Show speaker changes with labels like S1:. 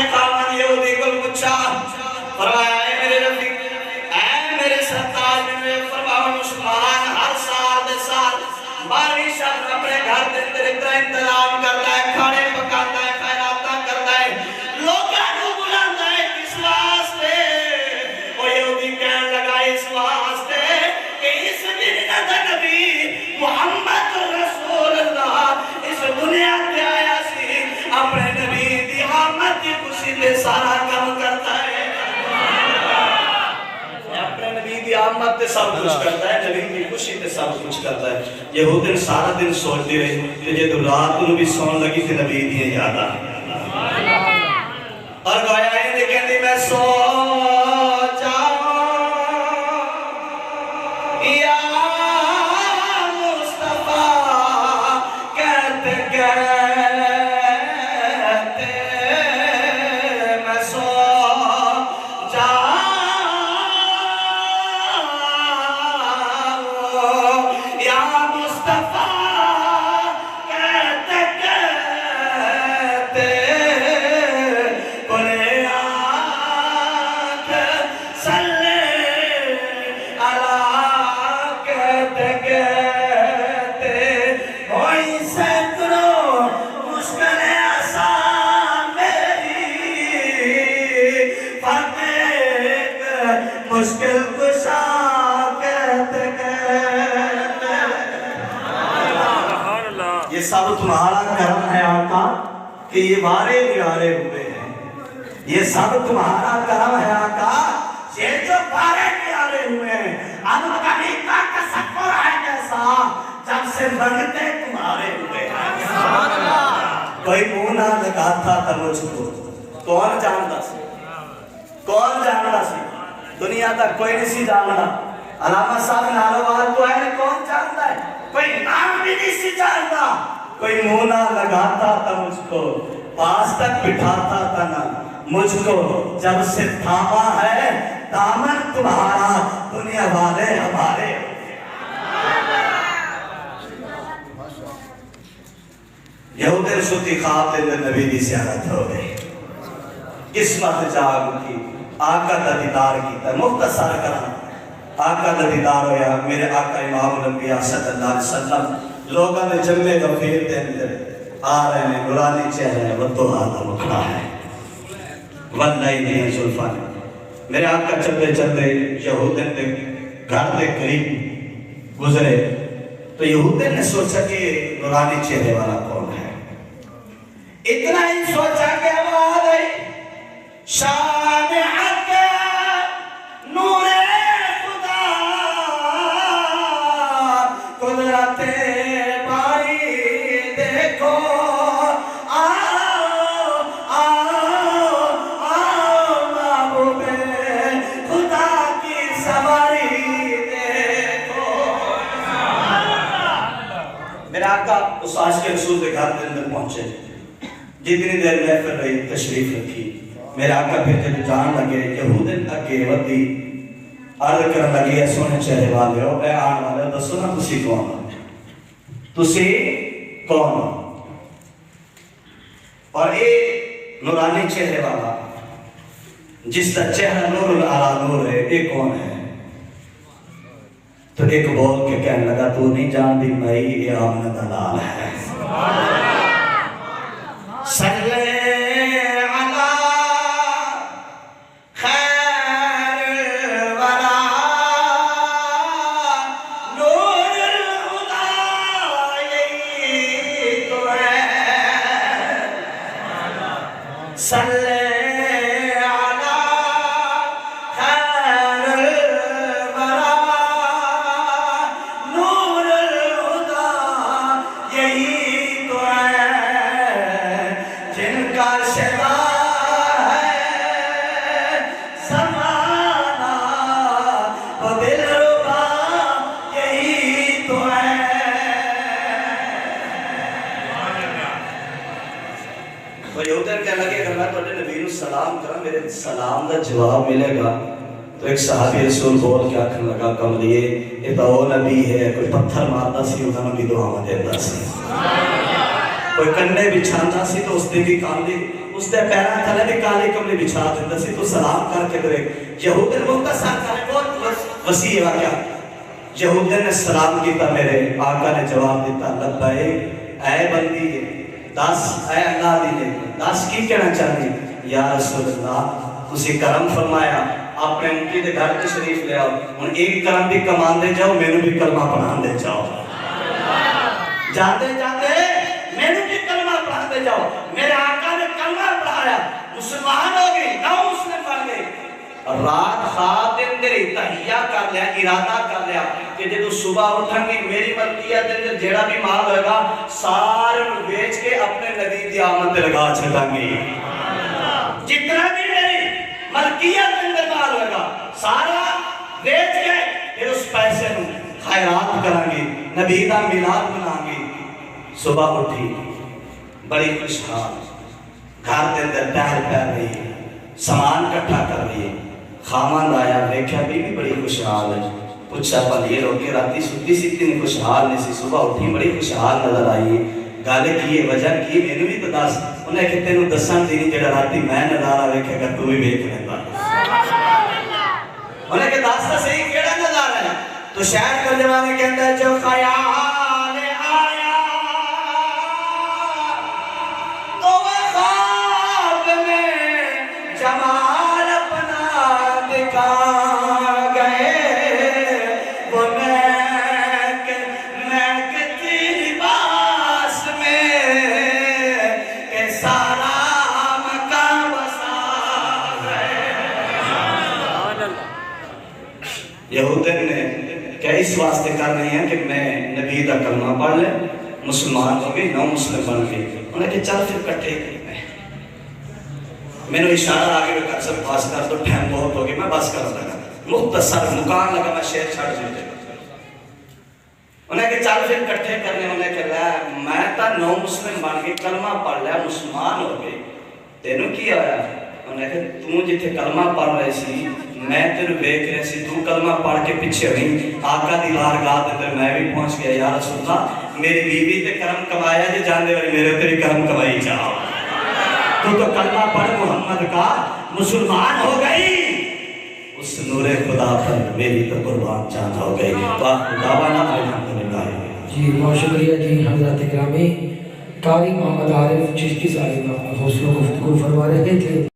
S1: نے خاون یہودی کو پوچھا، فرمایا اے میرے رفیق، اے میرے سرتاج، نے فرمایا عثمان ہر سال دے سال 12 شب اپنے گھر دے اندر اتنا انتظام کرتا ہے، کھانے پکاتا ہے، خیراتاں کرتا ہے، لوگاں کو بلاتا ہے کس واسطے؟ وہ یہودی کہنے لگا اس واسطے کہ اس دن دا نبی محمد رسول اللہ اس دنیا تے آیا سی، اپنے نبی دی آمد کی خوشی تے سارا کام کرتا ہے، اپنے نبی دی آمد تے سب کچھ کرتا ہے، نبی دی خوشی تے سب کچھ کرتا ہے۔ یہودی سارا دن سوچتی رہی کہ جب رات کو بھی سون لگی تھی نبی دی یاد آ اور گویا یہ کہندی میں سو جاؤں یا مصطفیٰ کہتے کہتے میں سو جاؤں یا مصطفیٰ کہتے کہتے بولے آنکھ صلی اللہ کہتے کہتے ہوئی سینکڑوں مشکلیں آسان میری فتح ایک مشکل کشا کہتے کہتے یہ سب تمہارا کرم ہے آقا کہ یہ وارے نیارے ہوئے ہیں، یہ سب تمہارا کرم ہے آقا یہ جو وارے نیارے ہوئے ہیں، اب کبھی کا تصور ہے جیسا جب سے منگتے تمہارے ہوئے ہیں۔ کوئی منہ نہ لگاتا تھا مجھ کو، کون جانتا سی؟ کون جانتا سی؟ دنیا تک کوئی نہیں سی جانتا، علامہ صاحب نالوال تو ہے کون جانتا ہے؟ کوئی نام بھی نہیں سی جانتا، کوئی منہ نہ لگاتا تھا مجھ کو، پاس تک بٹھاتا تھا نہ مجھ کو، جب سے تھاما ہے دامن تمہارا دنیا والے ہمارے۔ یہودی سوتی خواب دے نبی دی زیارت ہو گئی، قسمت جاگ کی، آقا دا دیدار کیتا، مختصر کرنا آقا دا دیدار ہویا، میرے آقا امام الانبیاء صلی اللہ علیہ وسلم لوگاں نے جمعے غفیر دے اندر آ رہے ہیں، نورانی چہرے ہیں، والدہا دا مطلع ہے، واللیل اذ زلفان۔ میرے آقا چلتے چلتے یہودین دے گھر دے قریب گزرے تو یہودین نے سوچا کہ نورانی چہرے والا کون ہے، اتنا ہی سوچا کہ آواز آئی شان حق نور خدا قدرت باری دیکھو آؤ آؤ آؤ محبوب خدا کی سواری دیکھو۔ میرے آقا اس عاشق رسول کے گھر کے اندر پہنچے، جتنی دیر محفل رہی تشریف رکھی، میرے آقا پھر جب جان لگے یہودن اگے ودی عرض کرن لگی ہے سونے چہرے والے ہو، اے آن والے دسو نا تسی کون ہو، تسی کون ہو؟ اور اے نورانی چہرے والا جس کا چہرہ نور العلا نور ہے، اے کون ہے؟ تو ایک بول کے کہنے لگا تو نہیں جان دی میں یہ آمنہ دلال ہے۔ صلی علی خیر الورا نور الہدا یہی تو ہے، صلی سلام کرا میرے سلام دا جواب ملے گا تو ایک صحابی رسول بول کے آکھن لگا کملیے یہ تو وہ نبی ہے، کوئی پتھر مارتا سی انہوں نے بھی دعا میں دیتا سی، کوئی کنڈے بچھانا سی تو اس دے بھی کالی اس دے پیران تھلے بھی کالی کملی بچھا دیتا سی تو سلام کر کے دے یہود المختصر کرے بہت وسیع واقعہ یہود نے سلام کیتا میرے آقا نے جواب دیتا لبیک اے بندی دس اے اللہ دی نے دس کی کہنا چاہتی یا رسول اللہ تسی کرم فرمایا اپنے امتی دے گھر تشریف لے آؤ ان ایک کرم بھی کمان دے جاؤ میں نے بھی کلمہ پڑھان دے جاؤ جاتے جاتے میں نے بھی کلمہ پڑھان دے جاؤ میرے آقا نے کلمہ پڑھایا مسلمان ہو گئی نو مسلم بن گئی رات خاتم دری تحیہ کر لیا ارادہ کر لیا کہ جب صبح اٹھیں گی میری ملکیت دے جیڑا بھی مال ہوئے گا سارے بیچ کے اپنے نبی دی آمد لگا چھٹیں گی جتنا بھی میری ملکیت اندر مال ہوئے گا سارا بیچ کے پھر اس پیسے میں خیرات کریں گی نبی دا میلاد بنائیں گی صبح اٹھی بڑی خوشحال گھر دے اندر پہر رہی سامان کٹھا کر رہی خامند آیا دیکھا بھی بڑی خوشحال ہے پوچھا پل یہ روکے راتی ستی سی اتنی خوشحال نہیں سی صبح اٹھی بڑی خوشحال نظر آئی گالے کی یہ وجہ کی میں نے بھی تو دس انہیں کہ تینوں دسان تیری جڑا راتی میں نظارہ ویکھے گا تو بھی ویکھ لیتا انہیں کہ دس تا صحیح کیڑا نظارہ ہے تو شاید کر جوانے کے اندر جو خیال آیا تو وہ خواب میں جمال اپنا دکھا گئے وہ میں کتی لباس میں کہ سارا مقام بسا گئے یہودن نے کیا اس واسطے کر رہی ہیں کہ میں نبی دا کلمہ پڑھ لیں مسلمان ہو گئی نو مسلم بن گئی انہیں کہ چل پھر کٹھے میں نے اشارہ آگے میں کر سب پاس کر تو ٹھیم بہت ہوگی میں بس کر لگا مختصر مکان لگا میں شیر چھڑ جیتے انہیں کہ چل پھر کٹھے کرنے انہیں کہ میں تا نو مسلم بن گئی کلمہ پڑھ لیا مسلمان ہو گئی تینوں کی آیا انہیں کہ تم جتھے کلمہ پڑھ رہے سی میں تینوں بیک رہے سی تو کلمہ پڑھ کے پچھے ہوئی آقا دی بارگاہ دے پر میں بھی پہنچ گیا یا رسول اللہ میری بیوی تے کرم کمایا جے جاندے والی میرے تے بھی کرم کمائی جاؤ تو کلمہ پڑھ محمد کا مسلمان ہو گئی اس نور خدا پر میری تو قربان جان ہو گئی دعوانا الحمدللہ
S2: جی بہت شکریہ جی حضرات اکرامی قاری محمد عارف چشتی صاحب اپنے حوصلوں کو فرما رہے تھے